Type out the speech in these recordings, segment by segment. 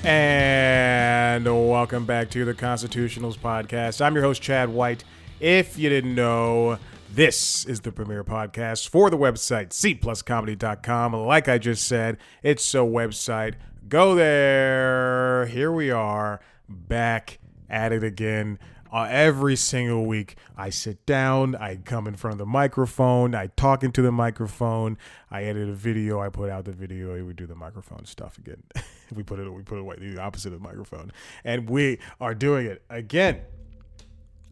And welcome back to the Constitutionals Podcast. I'm your host, Chad White. If you didn't know, this is the premier podcast for the website, cpluscomedy.com. Like I just said, it's a website. Go there. Here we are, back at it again. Every single week, I sit down, I come in front of the microphone, I talk into the microphone, I edit a video, I put out the video, we do the microphone stuff again. we put it away, the opposite of the microphone. And we are doing it again.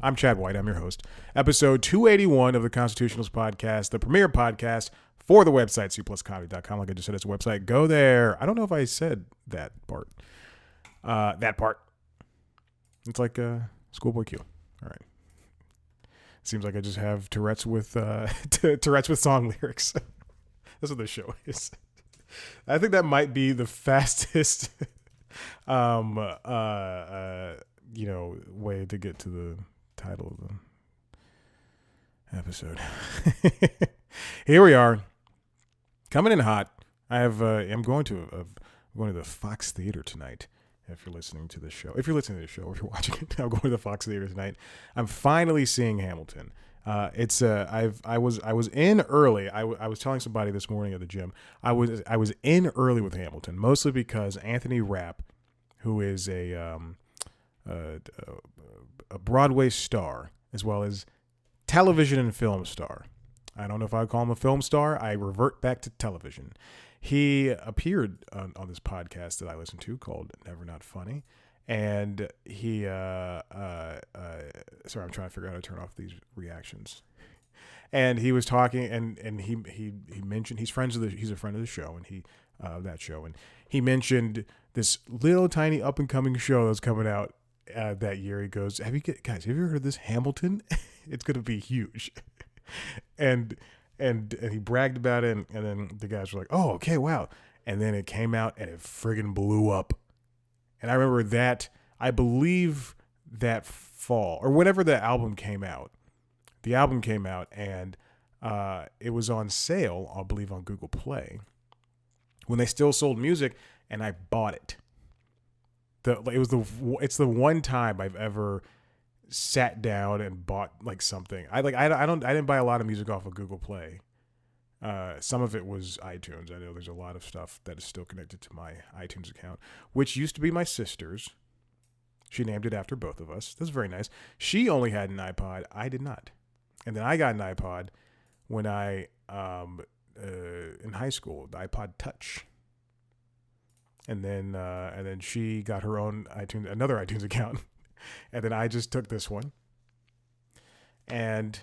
I'm Chad White, I'm your host. Episode 281 of the Constitutionals Podcast, the premier podcast for the website, cpluscomedy.com. Like I just said, it's a website. Go there. I don't know if I said that part. It's like Schoolboy Q. All right. Seems like I just have Tourettes with song lyrics. That's what this show is. I think that might be the fastest, way to get to the title of the episode. Here we are, coming in hot. I'm going to the Fox Theater tonight. If you're listening to this show, if you're watching it, I'm going to the Fox Theater tonight. I'm finally seeing Hamilton. I was in early. I was telling somebody this morning at the gym. I was in early with Hamilton, mostly because Anthony Rapp, who is a Broadway star as well as television and film star. I don't know if I would call him a film star. I revert back to television. He appeared on this podcast that I listen to called Never Not Funny. And he, sorry, I'm trying to figure out how to turn off these reactions. And he was talking and he mentioned, he's a friend of the show and that show. And he mentioned this little tiny up and coming show that's coming out that year. He goes, have you ever heard of this Hamilton? It's going to be huge. And he bragged about it, and then the guys were like, oh, okay, wow. And then it came out, and it friggin' blew up. And I remember that, I believe that fall, or whenever the album came out, and it was on sale, I believe, on Google Play, when they still sold music, and I bought it. It's the one time I've ever sat down and bought like something. I didn't buy a lot of music off of Google Play. Some of it was iTunes. I know there's a lot of stuff that is still connected to my iTunes account, which used to be my sister's. She named it after both of us. That's very nice. She only had an iPod. I did not. And then I got an iPod when I in high school, the iPod Touch. And then she got her own another iTunes account. And then I just took this one. And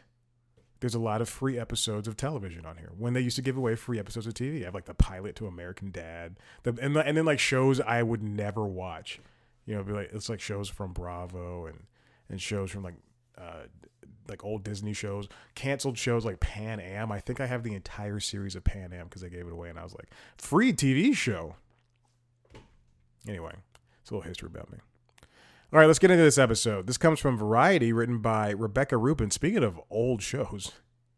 there's a lot of free episodes of television on here. When they used to give away free episodes of TV, I have like the pilot to American Dad, and then like shows I would never watch. It's like shows from Bravo and shows from like old Disney shows, canceled shows like Pan Am. I think I have the entire series of Pan Am because I gave it away, and I was like, free TV show. Anyway, it's a little history about me. All right, let's get into this episode. This comes from Variety, written by Rebecca Rubin. Speaking of old shows,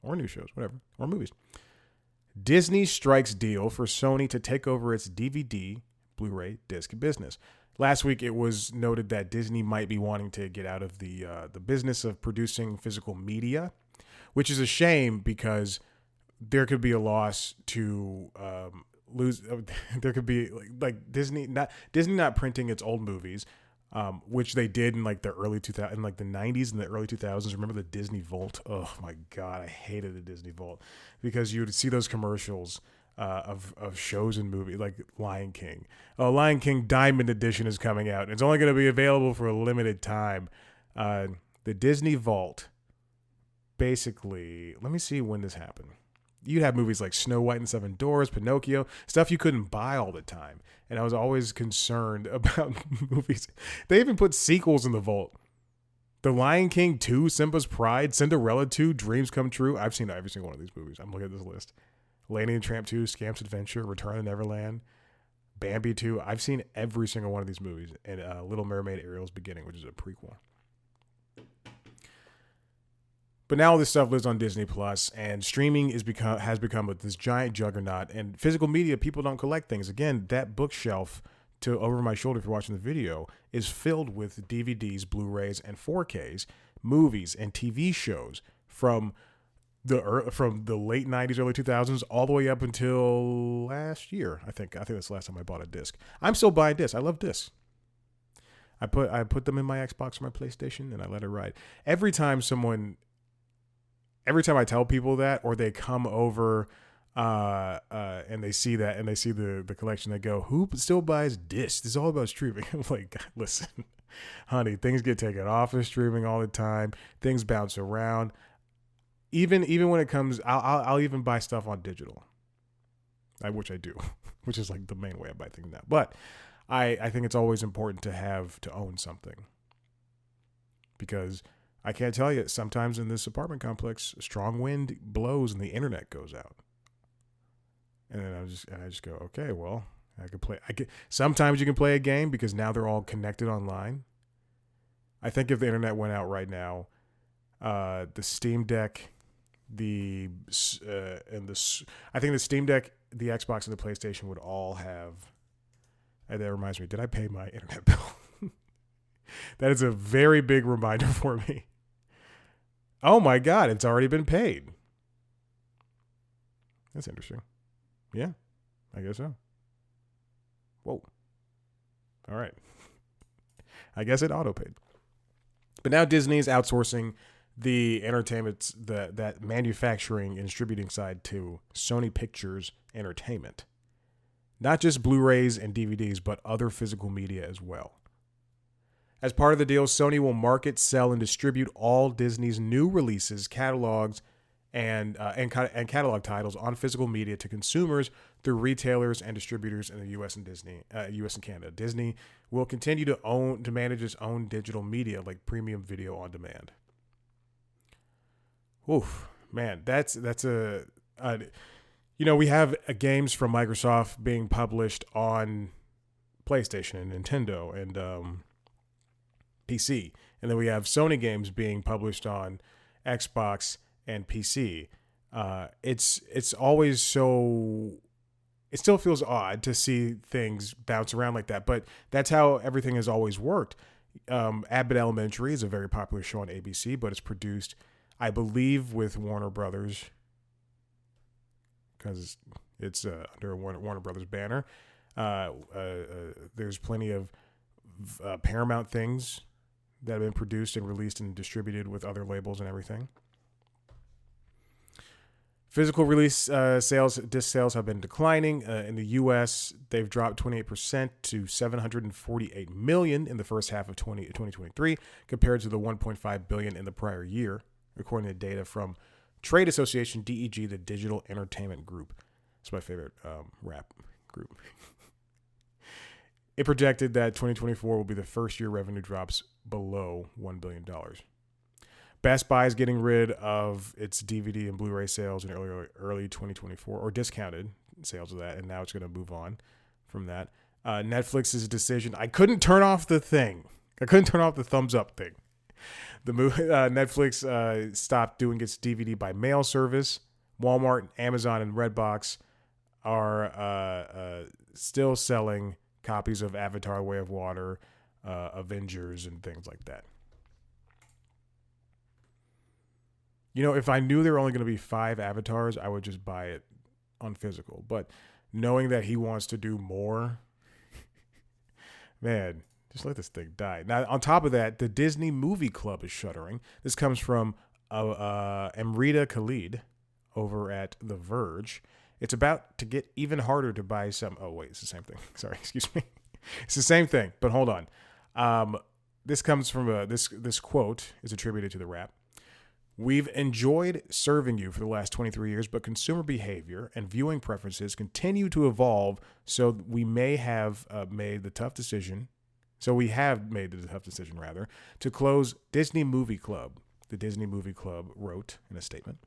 or new shows, whatever, or movies. Disney strikes deal for Sony to take over its DVD, Blu-ray disc business. Last week, it was noted that Disney might be wanting to get out of the business of producing physical media, which is a shame because there could be a loss to lose. There could be like Disney not printing its old movies. Which they did in like the early 2000s, in like the 90s and the early 2000s. Remember the Disney Vault? Oh my God, I hated the Disney Vault because you would see those commercials of shows and movies like Lion King. Oh, Lion King Diamond Edition is coming out. It's only going to be available for a limited time. The Disney Vault, basically, let me see when this happened. You'd have movies like Snow White and the Seven Dwarfs, Pinocchio, stuff you couldn't buy all the time. And I was always concerned about movies. They even put sequels in the vault. The Lion King 2, Simba's Pride, Cinderella 2, Dreams Come True. I've seen every single one of these movies. I'm looking at this list. Lady and the Tramp 2, Scamp's Adventure, Return to Neverland, Bambi 2. I've seen every single one of these movies. And Little Mermaid Ariel's Beginning, which is a prequel. But now all this stuff lives on Disney Plus, and streaming has become this giant juggernaut. And physical media, people don't collect things. Again, that bookshelf to over my shoulder if you're watching the video is filled with DVDs, Blu-rays, and 4Ks, movies and TV shows from the late 90s, early 2000s, all the way up until last year. I think that's the last time I bought a disc. I'm still buying discs. I love discs. I put them in my Xbox or my PlayStation, and I let it ride. Every time I tell people that, or they come over and they see that, and they see the collection, they go, "Who still buys discs? This is all about streaming." I'm like, listen, honey, things get taken off of streaming all the time. Things bounce around. Even when it comes, I'll even buy stuff on digital, which I do, which is like the main way I buy things now. But I think it's always important to own something, because I can't tell you, sometimes in this apartment complex, strong wind blows and the internet goes out, and then I just go, okay, well, sometimes you can play a game because now they're all connected online. I think if the internet went out right now, the Steam Deck, I think the Steam Deck, the Xbox, and the PlayStation would all have. And that reminds me, did I pay my internet bill? That is a very big reminder for me. Oh my God, it's already been paid. That's interesting. Yeah, I guess so. Whoa. All right. I guess it auto-paid. But now Disney is outsourcing the entertainment, that manufacturing and distributing side to Sony Pictures Entertainment. Not just Blu-rays and DVDs, but other physical media as well. As part of the deal, Sony will market, sell, and distribute all Disney's new releases, catalogs, and catalog titles on physical media to consumers through retailers and distributors in the U.S. and Canada. Disney will continue to manage its own digital media like premium video on demand. Oof, man, that's a we have games from Microsoft being published on PlayStation and Nintendo and PC, and then we have Sony games being published on Xbox and PC. It's always so. It still feels odd to see things bounce around like that, but that's how everything has always worked. Abbott Elementary is a very popular show on ABC, but it's produced, I believe, with Warner Brothers, because it's under a Warner Brothers banner. There's plenty of Paramount things that have been produced and released and distributed with other labels and everything. Physical release disc sales have been declining. In the U.S., they've dropped 28% to $748 million in the first half of 2023, compared to the $1.5 billion in the prior year, according to data from trade association DEG, the Digital Entertainment Group. It's my favorite rap group. It projected that 2024 will be the first year revenue drops below $1 billion. Best Buy is getting rid of its DVD and Blu-ray sales in early 2024, or discounted sales of that, and now it's going to move on from that. Netflix's decision, I couldn't turn off the thing. I couldn't turn off the thumbs up thing. Netflix stopped doing its DVD by mail service. Walmart, Amazon, and Redbox are still selling copies of Avatar: Way of Water, Avengers, and things like that. You know, if I knew there were only going to be 5 avatars, I would just buy it on physical. But knowing that he wants to do more, man, just let this thing die. Now, on top of that, the Disney Movie Club is shuttering. This comes from Amrita Khalid over at The Verge. It's about to get even harder to buy some. Oh, wait, it's the same thing. Sorry, excuse me. It's the same thing, but hold on. This comes from this quote is attributed to the Wrap. We've enjoyed serving you for the last 23 years, but consumer behavior and viewing preferences continue to evolve, so we have made the tough decision to close Disney Movie Club. The Disney Movie Club wrote in a statement.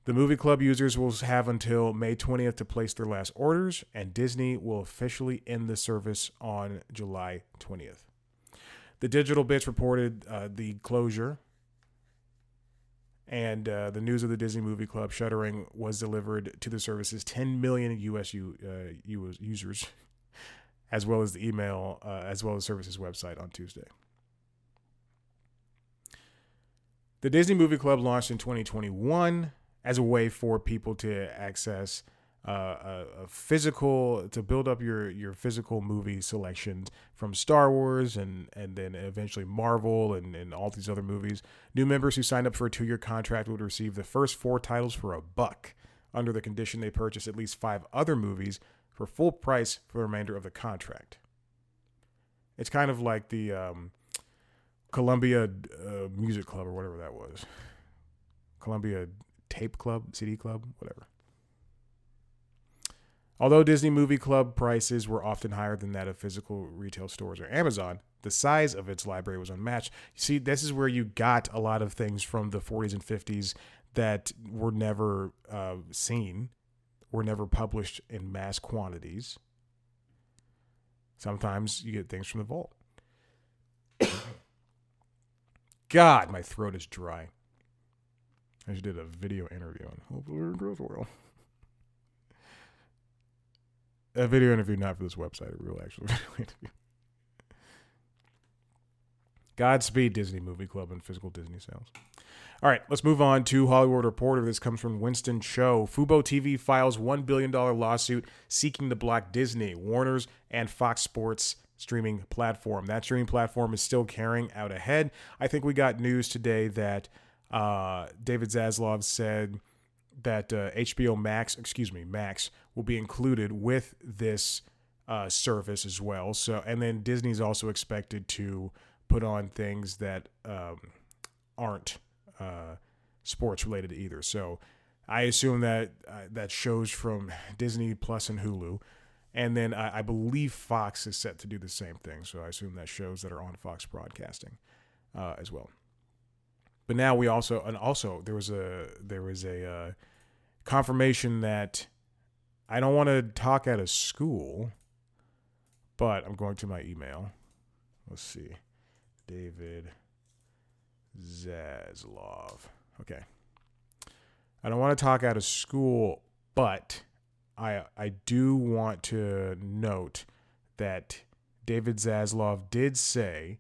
The Movie Club users will have until May 20th to place their last orders, and Disney will officially end the service on July 20th. The Digital Bits reported the closure and the news of the Disney Movie Club shuttering was delivered to the service's 10 million U.S. users as well as the email, as well as services website on Tuesday. The Disney Movie Club launched in 2021 as a way for people to access a physical, to build up your physical movie selections from Star Wars and then eventually Marvel and all these other movies. New members who signed up for a 2-year contract would receive the first 4 titles for $1, under the condition they purchase at least 5 other movies for full price for the remainder of the contract. It's kind of like the Columbia Music Club or whatever that was. Columbia Tape Club, CD Club, whatever. Although Disney Movie Club prices were often higher than that of physical retail stores or Amazon, the size of its library was unmatched. You see, this is where you got a lot of things from the 40s and 50s that were never seen, were never published in mass quantities. Sometimes you get things from the vault. God, my throat is dry. I just did a video interview on Hopefully Growth World. A video interview, not for this website, a real actual video interview. Godspeed, Disney Movie Club and physical Disney sales. All right, let's move on to Hollywood Reporter. This comes from Winston Cho. Fubo TV files $1 billion lawsuit seeking to block Disney, Warner's, and Fox Sports streaming platform. That streaming platform is still carrying out ahead. I think we got news today that David Zaslav said that HBO Max will be included with this service as well. So, and then Disney's also expected to put on things that aren't sports related either. So, I assume that that shows from Disney Plus and Hulu, and then I believe Fox is set to do the same thing. So, I assume that shows that are on Fox Broadcasting as well. But now we also there was a confirmation that I don't want to talk out of school, but I'm going to my email. Let's see. David Zaslav. Okay. I don't want to talk out of school, but I do want to note that David Zaslav did say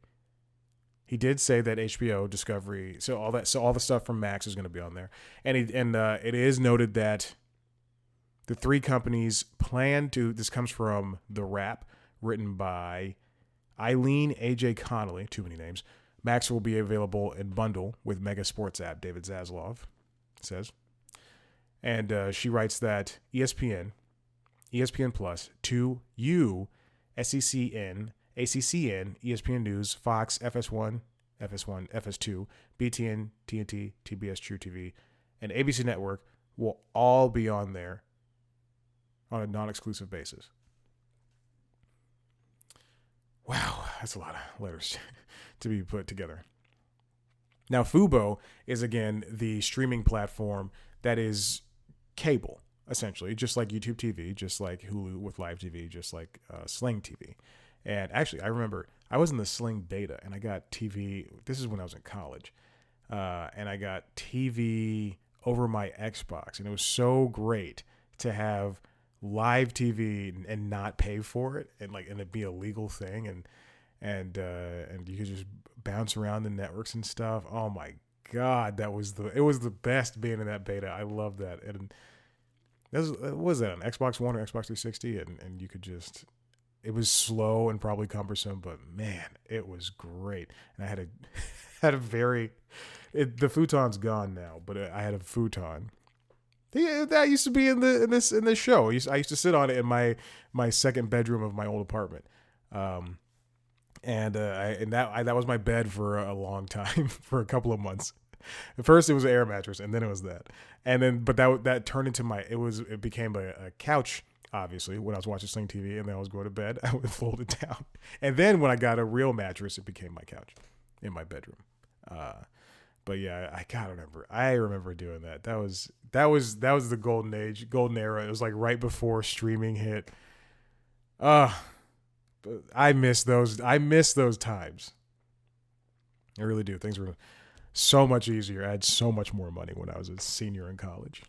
that HBO Discovery, so all the stuff from Max is going to be on there, and it is noted that the 3 companies plan to. This comes from The Wrap, written by Eileen A.J. Connolly. Too many names. Max will be available in bundle with Mega Sports app. David Zaslav says, and she writes that ESPN Plus, 2U, SECN, ACCN, ESPN News, Fox, FS1, FS2, BTN, TNT, TBS, True TV, and ABC Network will all be on there on a non-exclusive basis. Wow, that's a lot of letters to be put together. Now, Fubo is, again, the streaming platform that is cable, essentially, just like YouTube TV, just like Hulu with live TV, just like Sling TV. And actually, I remember I was in the Sling beta, and I got TV. This is when I was in college, and I got TV over my Xbox, and it was so great to have live TV and not pay for it, and it be a legal thing, and you could just bounce around the networks and stuff. Oh my God, it was the best being in that beta. I love that, and what was that on Xbox One or Xbox 360, and you could just. It was slow and probably cumbersome, but man, it was great. And I had the futon's gone now, but I had a futon. Yeah, that used to be in this show. I used to sit on it in my second bedroom of my old apartment, that was my bed for a long time, for a couple of months. At first, it was an air mattress, and then it was that, but that turned into it became a couch. Obviously, when I was watching Sling TV and then I was going to bed, I would fold it down. And then when I got a real mattress, it became my couch in my bedroom. But yeah, I remember doing that. That was the golden era. It was like right before streaming hit. I miss those times. I really do. Things were so much easier. I had so much more money when I was a senior in college.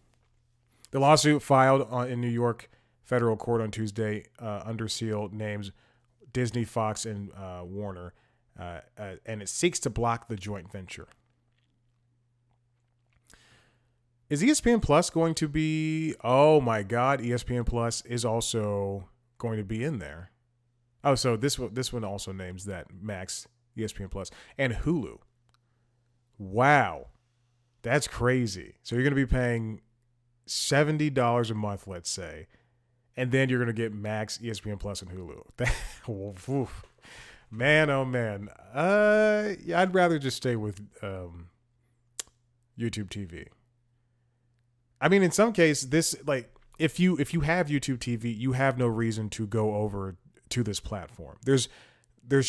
The lawsuit filed in New York federal court on Tuesday under seal names Disney, Fox, and Warner, and it seeks to block the joint venture. Is ESPN Plus going to be? Oh my God, ESPN Plus is also going to be in there. Oh, so this one also names that Max, ESPN Plus, and Hulu. Wow, that's crazy. So you're going to be paying $70 a month, let's say, and then you're going to get Max, ESPN Plus, and Hulu. Man, oh man. Yeah, I'd rather just stay with YouTube TV. I mean, in some case, this like if you have YouTube TV, you have no reason to go over to this platform. There's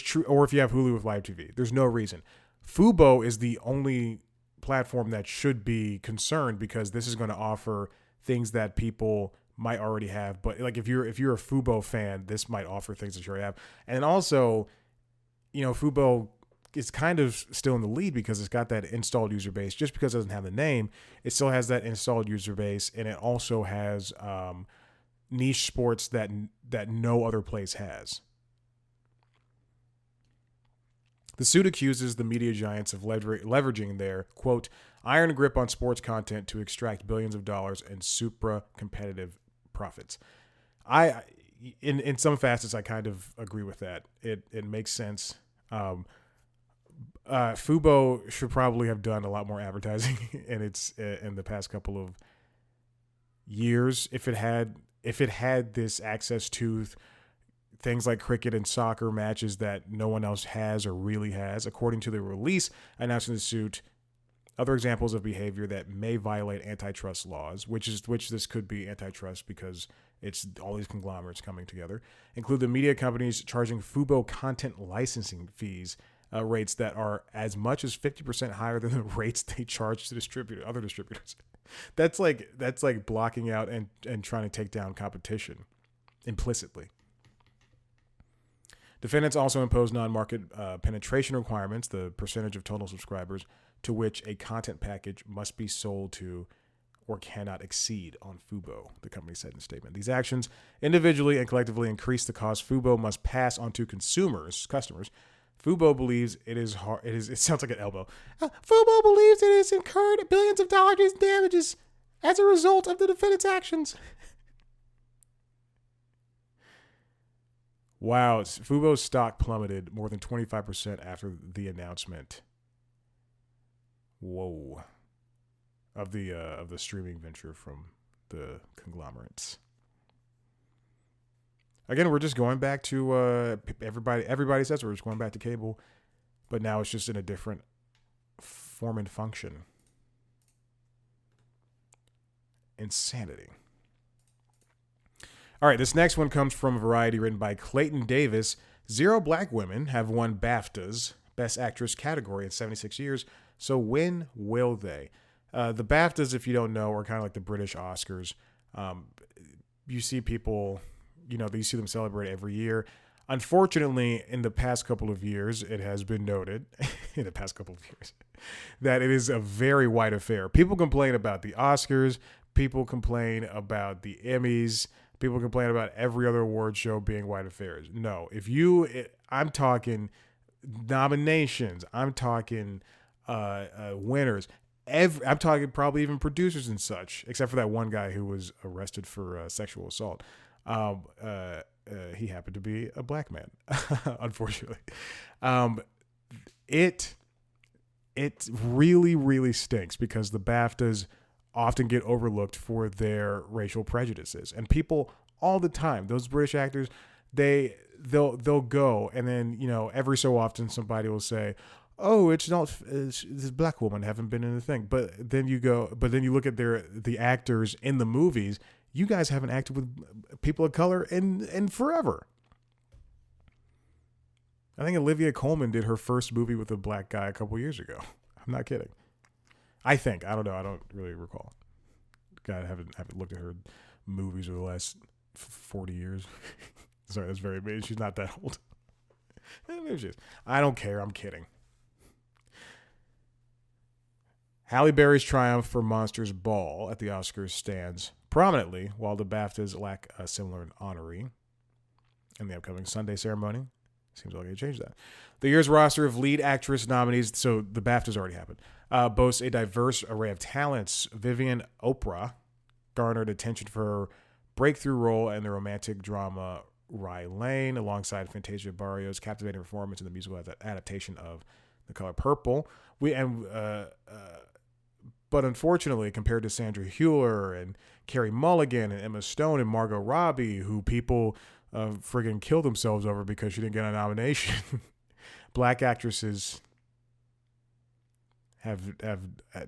true, or if you have Hulu with live TV, there's no reason. Fubo is the only platform that should be concerned because this is going to offer things that people might already have. But like if you're a Fubo fan, this might offer things that you already have. And also, Fubo is kind of still in the lead because it's got that installed user base. Just because it doesn't have the name, it still has that installed user base, and it also has niche sports that no other place has. The suit accuses the media giants of leveraging their, quote, iron grip on sports content to extract billions of dollars in supra-competitive profits. In some facets, I kind of agree with that. It makes sense. Fubo should probably have done a lot more advertising in the past couple of years. If it had this access to things like cricket and soccer matches that no one else has or really has, according to the release announcing the suit, other examples of behavior that may violate antitrust laws, which this could be antitrust because it's all these conglomerates coming together, include the media companies charging Fubo content licensing fees, rates that are as much as 50% higher than the rates they charge to other distributors. That's like blocking out and trying to take down competition implicitly. Defendants also impose non-market penetration requirements, the percentage of total subscribers to which a content package must be sold to or cannot exceed on Fubo, the company said in a statement. These actions individually and collectively increase the cost Fubo must pass on to customers. Fubo believes it sounds like an elbow. Fubo believes it has incurred billions of dollars in damages as a result of the defendant's actions. Wow, Fubo's stock plummeted more than 25% after the announcement. Whoa. Of the streaming venture from the conglomerates. Again, we're just going back to everybody says we're just going back to cable, but now it's just in a different form and function. Insanity. All right, this next one comes from Variety, written by Clayton Davis. 0 black women have won BAFTAs, Best Actress category, in 76 years. So when will they? The BAFTAs, if you don't know, are kind of like the British Oscars. You see people, you see them celebrate every year. Unfortunately, in the past couple of years, it has been noted, that it is a very white affair. People complain about the Oscars. People complain about the Emmys. People complain about every other award show being white affairs. No, I'm talking nominations. I'm talking winners. I'm talking probably even producers and such, except for that one guy who was arrested for sexual assault. He happened to be a black man, unfortunately. It really, really stinks because the BAFTAs often get overlooked for their racial prejudices, and people all the time, those British actors, they'll go, and then every so often somebody will say, "Oh, it's not this black woman haven't been in the thing," but then you look at the actors in the movies. You guys haven't acted with people of color in forever. I think Olivia Colman did her first movie with a black guy a couple years ago. I'm not kidding. I don't know. I don't really recall. God, I haven't looked at her movies over the last 40 years. Sorry, that's very bad. She's not that old. Maybe she is. I don't care. I'm kidding. Halle Berry's triumph for Monsters Ball at the Oscars stands prominently, while the BAFTAs lack a similar honoree. in the upcoming Sunday ceremony. Seems like they changed that. The year's roster of lead actress nominees, so the BAFTAs already happened, boasts a diverse array of talents. Vivian Oprah garnered attention for her breakthrough role in the romantic drama Rye Lane, alongside Fantasia Barrio's captivating performance in the musical adaptation of The Color Purple. But unfortunately, compared to Sandra Hüller and Carey Mulligan and Emma Stone and Margot Robbie, who people friggin' killed themselves over because she didn't get a nomination, black actresses have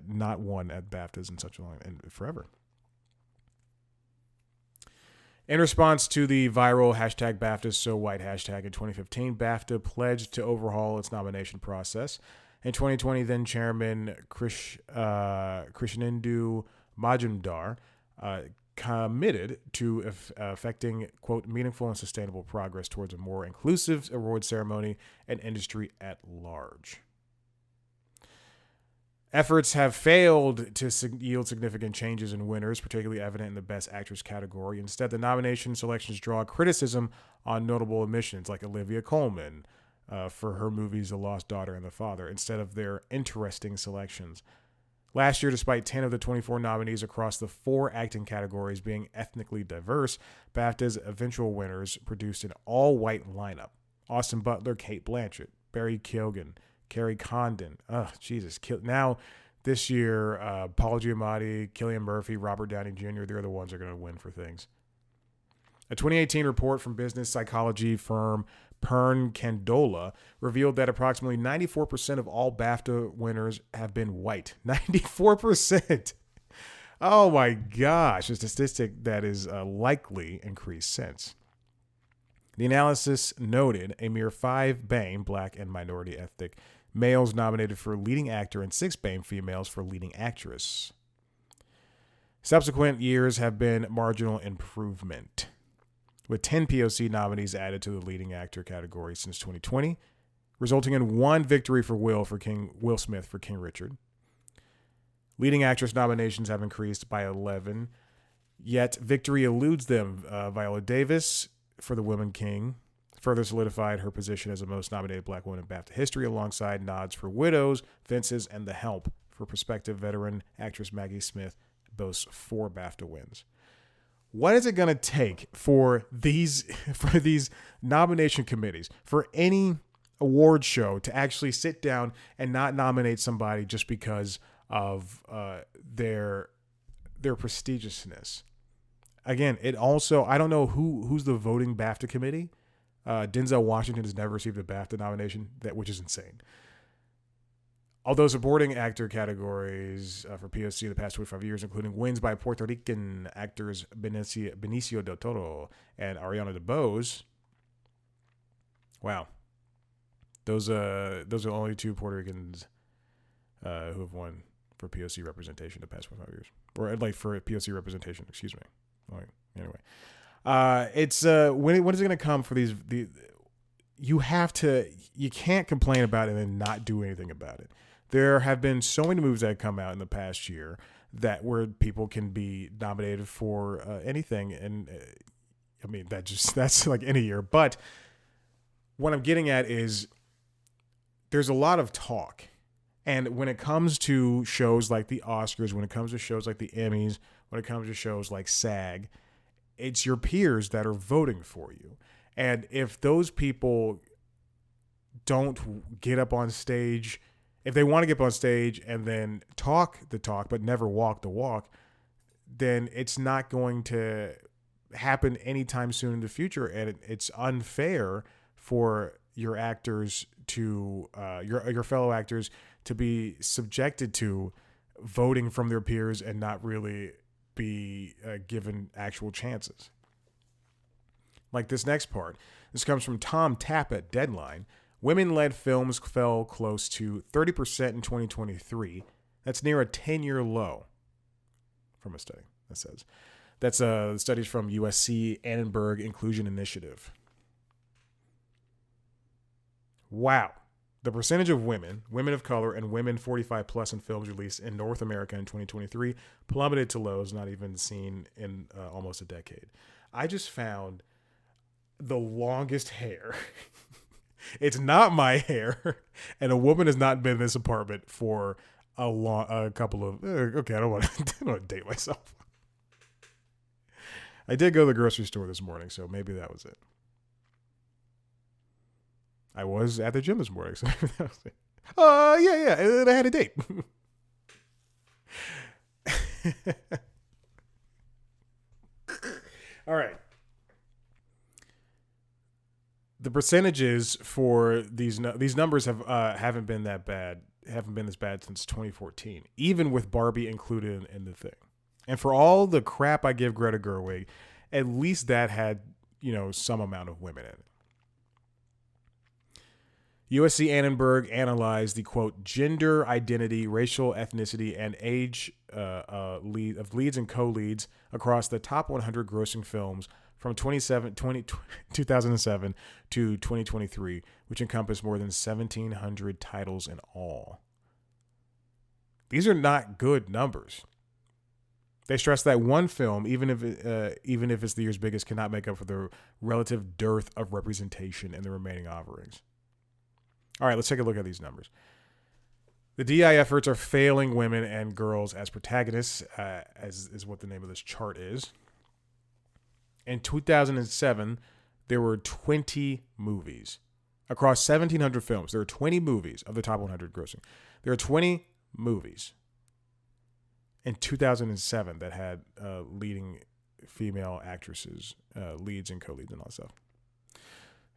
not won at BAFTAs in such a long and forever. In response to the viral hashtag BAFTAs So White hashtag in 2015, BAFTA pledged to overhaul its nomination process. In 2020, then Chairman Krishnendu Majumdar committed to effecting, quote, meaningful and sustainable progress towards a more inclusive award ceremony and industry at large. Efforts have failed to yield significant changes in winners, particularly evident in the Best Actress category. Instead, the nomination selections draw criticism on notable omissions like Olivia Colman for her movies The Lost Daughter and The Father, instead of their interesting selections. Last year, despite 10 of the 24 nominees across the 4 acting categories being ethnically diverse, BAFTA's eventual winners produced an all-white lineup. Austin Butler, Cate Blanchett, Barry Keoghan, Carrie Condon. Jesus. Now, this year, Paul Giamatti, Cillian Murphy, Robert Downey Jr., they're the ones that are going to win for things. A 2018 report from business psychology firm Pern Candola revealed that approximately 94% of all BAFTA winners have been white. 94%! Oh my gosh, a statistic that is likely increased since. The analysis noted a mere 5 BAME, black and minority ethnic, males nominated for leading actor and 6 BAME females for leading actress. Subsequent years have been marginal improvement, with 10 POC nominees added to the leading actor category since 2020, resulting in 1 victory for Will Smith for King Richard. Leading actress nominations have increased by 11, yet victory eludes them. Viola Davis for The Woman King further solidified her position as the most nominated black woman in BAFTA history, alongside nods for Widows, Fences, and The Help for prospective veteran actress Maggie Smith, boasts 4 BAFTA wins. What is it going to take for these nomination committees, for any award show, to actually sit down and not nominate somebody just because of their prestigiousness? Again, it also, I don't know who's the voting BAFTA committee. Denzel Washington has never received a BAFTA nomination, which is insane. Although supporting actor categories for POC in the past 25 years, including wins by Puerto Rican actors Benicio del Toro and Ariana DeBose. Wow. Those are the only 2 Puerto Ricans who have won for POC representation the past 25 years. Or like for POC representation, excuse me. Anyway, it's when is it going to come for these? You can't complain about it and then not do anything about it. There have been so many movies that have come out in the past year where people can be nominated for anything, and I mean that's like any year. But what I'm getting at is there's a lot of talk, and when it comes to shows like the Oscars, when it comes to shows like the Emmys, when it comes to shows like SAG, it's your peers that are voting for you. And if those people don't get up on stage, if they want to get up on stage and then talk the talk but never walk the walk, then it's not going to happen anytime soon in the future. And it's unfair for your actors to, your fellow actors to be subjected to voting from their peers and not really be given actual chances. Like this next part. This comes from Tom Tapp at Deadline. Women-led films fell close to 30% in 2023. That's near a 10-year low from a study, that says. That's studies from USC Annenberg Inclusion Initiative. Wow. The percentage of women of color, and women 45 plus in films released in North America in 2023 plummeted to lows not even seen in almost a decade. I just found the longest hair. It's not my hair, and a woman has not been in this apartment for a couple of. Okay, I don't want to date myself. I did go to the grocery store this morning, so maybe that was it. I was at the gym this morning, so maybe that was it. Yeah, and I had a date. All right. The percentages for these numbers haven't been that bad, haven't been this bad since 2014, even with Barbie included in the thing. And for all the crap I give Greta Gerwig, at least that had some amount of women in it. USC Annenberg analyzed the quote gender identity, racial ethnicity, and age of leads and co-leads across the top 100 grossing films from 2007 to 2023, which encompassed more than 1,700 titles in all. These are not good numbers. They stress that one film, even if it's the year's biggest, cannot make up for the relative dearth of representation in the remaining offerings. All right, let's take a look at these numbers. The DI efforts are failing women and girls as protagonists, as is what the name of this chart is. In 2007, there were 20 movies. Across 1,700 films, there are 20 movies of the top 100 grossing. There are 20 movies in 2007 that had leading female actresses, leads and co-leads and all that stuff.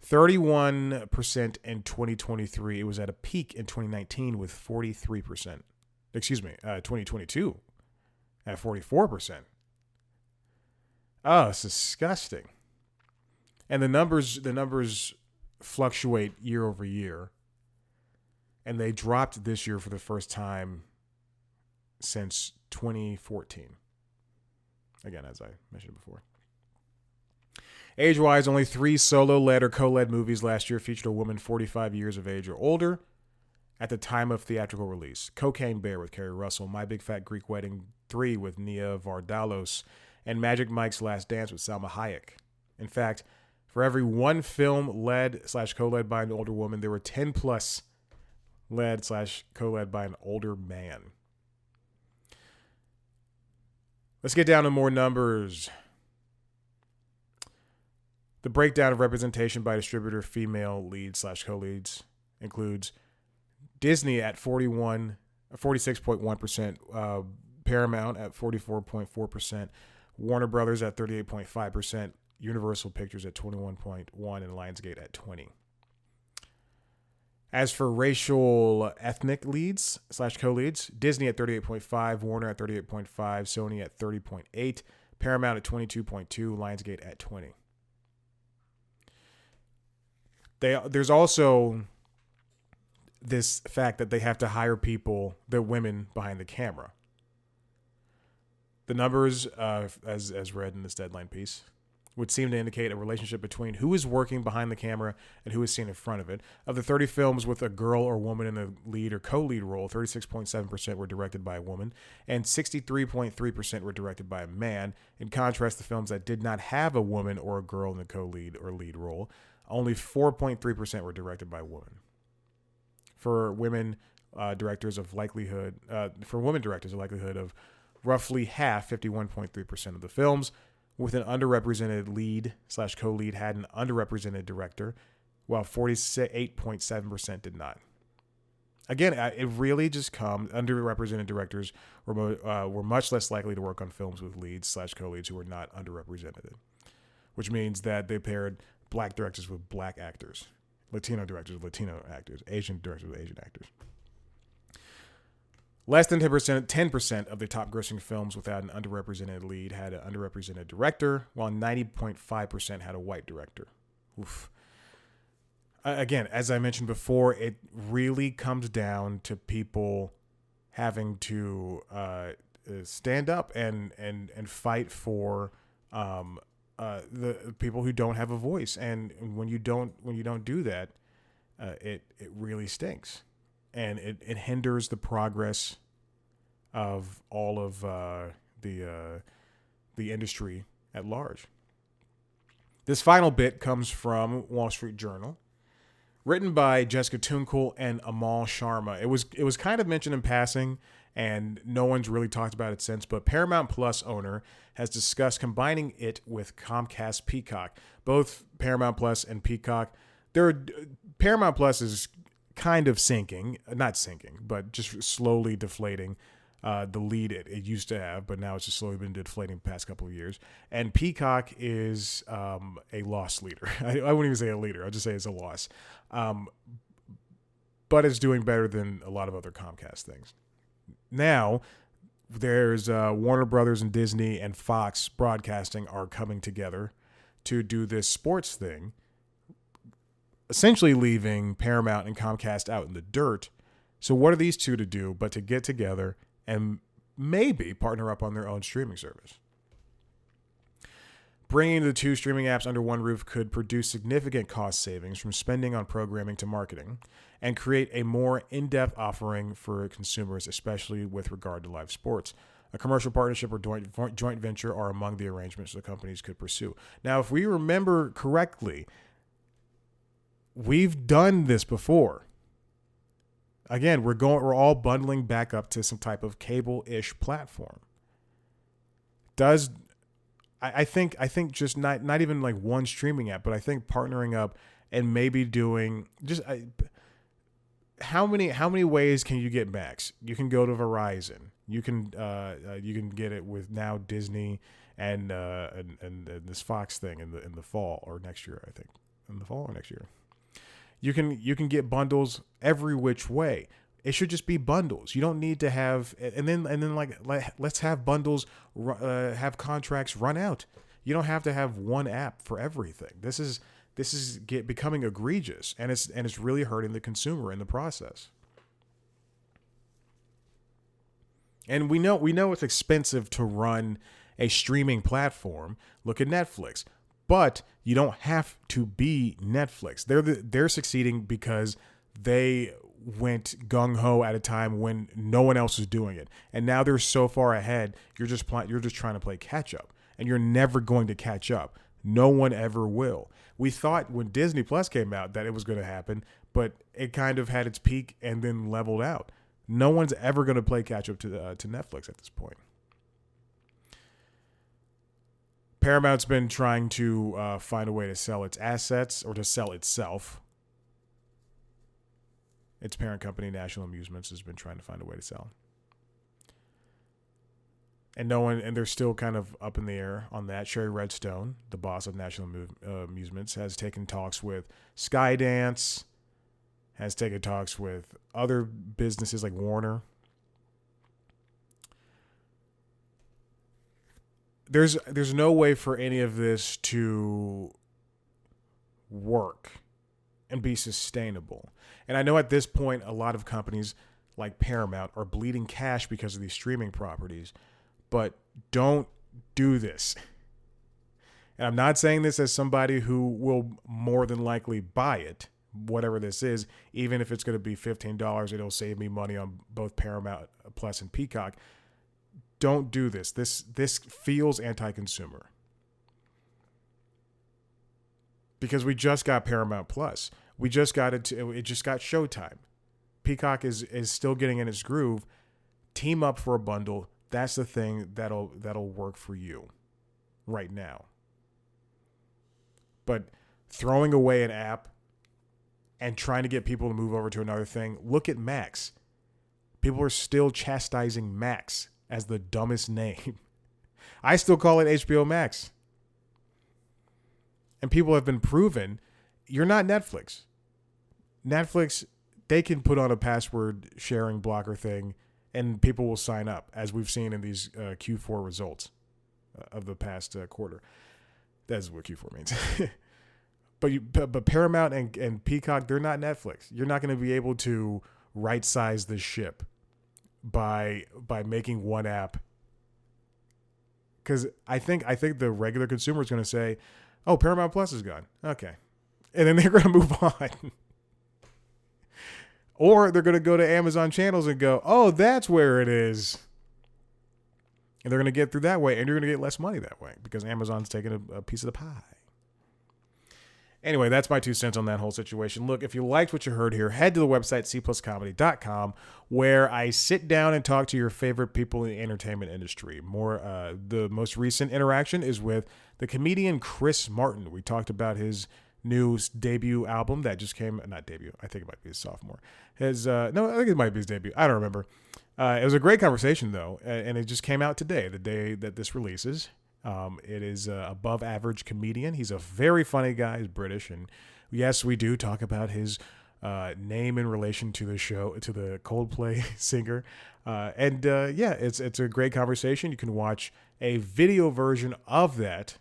31% in 2023. It was at a peak in 2019 with 43%. 2022 at 44%. Oh, it's disgusting. And the numbers fluctuate year over year. And they dropped this year for the first time since 2014. Again, as I mentioned before. Age-wise, only 3 solo-led or co-led movies last year featured a woman 45 years of age or older at the time of theatrical release. Cocaine Bear with Kerry Russell, My Big Fat Greek Wedding 3 with Nia Vardalos, and Magic Mike's Last Dance with Salma Hayek. In fact, for every one film led/co-led by an older woman, there were 10 plus led/co-led by an older man. Let's get down to more numbers. The breakdown of representation by distributor female leads/co-leads includes Disney at 46.1%, Paramount at 44.4%, Warner Brothers at 38.5%, Universal Pictures at 21.1%, and Lionsgate at 20%. As for racial ethnic leads/co-leads, Disney at 38.5%, Warner at 38.5%, Sony at 30.8%, Paramount at 22.2%, Lionsgate at 20%. There's also this fact that they have to hire people, the women behind the camera. The numbers, as read in this Deadline piece, would seem to indicate a relationship between who is working behind the camera and who is seen in front of it. Of the 30 films with a girl or woman in the lead or co-lead role, 36.7% were directed by a woman, and 63.3% were directed by a man. In contrast, the films that did not have a woman or a girl in the co-lead or lead role, only 4.3% were directed by a woman. For women directors, of likelihood of roughly half, 51.3% of the films with an underrepresented lead/co-lead had an underrepresented director, while 48.7% did not. Again, it really just comes, underrepresented directors were much less likely to work on films with leads/co-leads who were not underrepresented, which means that they paired black directors with black actors, Latino directors with Latino actors, Asian directors with Asian actors. Less than 10% of the top grossing films without an underrepresented lead had an underrepresented director, while 90.5% had a white director. Oof. Again, as I mentioned before, it really comes down to people having to stand up and fight for the people who don't have a voice. And when you don't do that, it really stinks. And it hinders the progress of all of the industry at large. This final bit comes from Wall Street Journal, written by Jessica Tunkel and Amal Sharma. It was kind of mentioned in passing, and no one's really talked about it since, but Paramount Plus owner has discussed combining it with Comcast Peacock. Both Paramount Plus and Peacock, Paramount Plus is kind of not sinking, but just slowly deflating the lead it used to have, but now it's just slowly been deflating the past couple of years. And Peacock is a loss leader. I wouldn't even say a leader. I'll just say it's a loss. But it's doing better than a lot of other Comcast things. Now, there's Warner Brothers and Disney and Fox Broadcasting are coming together to do this sports thing, essentially leaving Paramount and Comcast out in the dirt. So what are these two to do but to get together and maybe partner up on their own streaming service? Bringing the two streaming apps under one roof could produce significant cost savings from spending on programming to marketing and create a more in-depth offering for consumers, especially with regard to live sports. A commercial partnership or joint venture are among the arrangements the companies could pursue. Now, if we remember correctly, we've done this before. Again, we're all bundling back up to some type of cable-ish platform. I think just not even like one streaming app, but I think partnering up and maybe doing just how many ways can you get Max? You can go to Verizon. You can get it with now Disney and this Fox thing in the fall or next year, I think. In the fall or next year. You can get bundles every which way. It should just be bundles. You don't need to have and then let's have bundles have contracts run out. You don't have to have one app for everything. This is becoming egregious, and it's really hurting the consumer in the process. And we know it's expensive to run a streaming platform. Look at Netflix. But you don't have to be Netflix. They're succeeding because they went gung-ho at a time when no one else was doing it. And now they're so far ahead, you're just trying to play catch up. And you're never going to catch up. No one ever will. We thought when Disney Plus came out that it was going to happen, but it kind of had its peak and then leveled out. No one's ever going to play catch up to Netflix at this point. Paramount's been trying to find a way to sell its assets or to sell itself. Its parent company, National Amusements, has been trying to find a way to sell. And they're still kind of up in the air on that. Sherry Redstone, the boss of National Amusements, has taken talks with Skydance, has taken talks with other businesses like Warner. There's no way for any of this to work and be sustainable. And I know at this point, a lot of companies like Paramount are bleeding cash because of these streaming properties, but don't do this. And I'm not saying this as somebody who will more than likely buy it, whatever this is, even if it's going to be $15, it'll save me money on both Paramount Plus and Peacock. Don't do this. This feels anti-consumer. Because we just got Paramount Plus. We just got it just got Showtime. Peacock is still getting in its groove. Team up for a bundle. That's the thing that'll work for you right now. But throwing away an app and trying to get people to move over to another thing, look at Max. People are still chastising Max as the dumbest name. I still call it HBO Max. And people have been proven, you're not Netflix. Netflix, they can put on a password sharing blocker thing and people will sign up, as we've seen in these Q4 results of the past quarter. That's what Q4 means. But Paramount and Peacock, they're not Netflix. You're not going to be able to right size the ship by making one app. Because I think the regular consumer is going to say, "Oh, Paramount Plus is gone. Okay," and then they're going to move on. Or they're going to go to Amazon channels and go, "Oh, that's where it is," and they're going to get through that way, and you're going to get less money that way because Amazon's taking a piece of the pie. Anyway, that's my 2 cents on that whole situation. Look, if you liked what you heard here, head to the website cpluscomedy.com, where I sit down and talk to your favorite people in the entertainment industry. The most recent interaction is with the comedian Chris Martin. We talked about his new debut album that just came, not debut, I think it might be his sophomore. I think it might be his debut. I don't remember. It was a great conversation, though, and it just came out today, the day that this releases. It is an above average comedian. He's a very funny guy. He's British. And yes, we do talk about his name in relation to the show, to the Coldplay singer. It's a great conversation. You can watch a video version of that.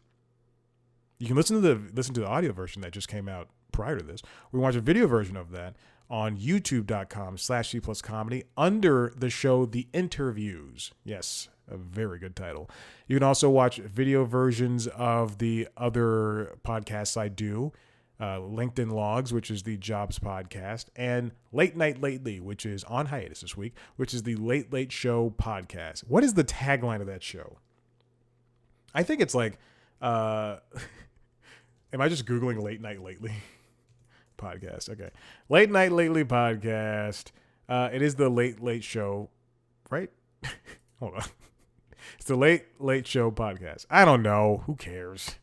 You can listen to the audio version that just came out prior to this. We watch a video version of that on youtube.com/cpluscomedy under the show The Interviews. Yes, a very good title. You can also watch video versions of the other podcasts I do, LinkedIn Logs, which is the Jobs podcast, and Late Night Lately, which is on hiatus this week, which is the Late Late Show podcast. What is the tagline of that show? I think it's like, am I just Googling Late Night Lately podcast? Okay. Late Night Lately podcast. It is the Late Late Show, right? Hold on. It's the Late Late Show podcast. I don't know. Who cares?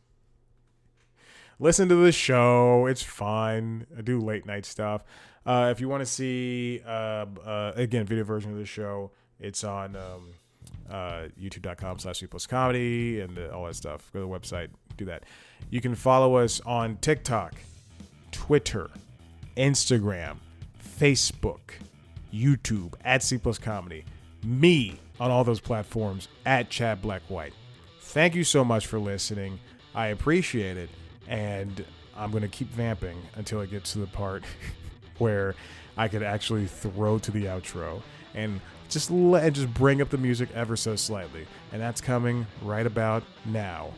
Listen to the show. It's fun. I do late night stuff. If you want to see, again, video version of the show, it's on youtube.com/cpluscomedy and all that stuff. Go to the website. Do that. You can follow us on TikTok, Twitter, Instagram, Facebook, YouTube at @cpluscomedy. Me on all those platforms at Chad Black White. Thank you so much for listening. I appreciate it. And I'm going to keep vamping until it gets to the part where I could actually throw to the outro and just bring up the music ever so slightly. And that's coming right about now.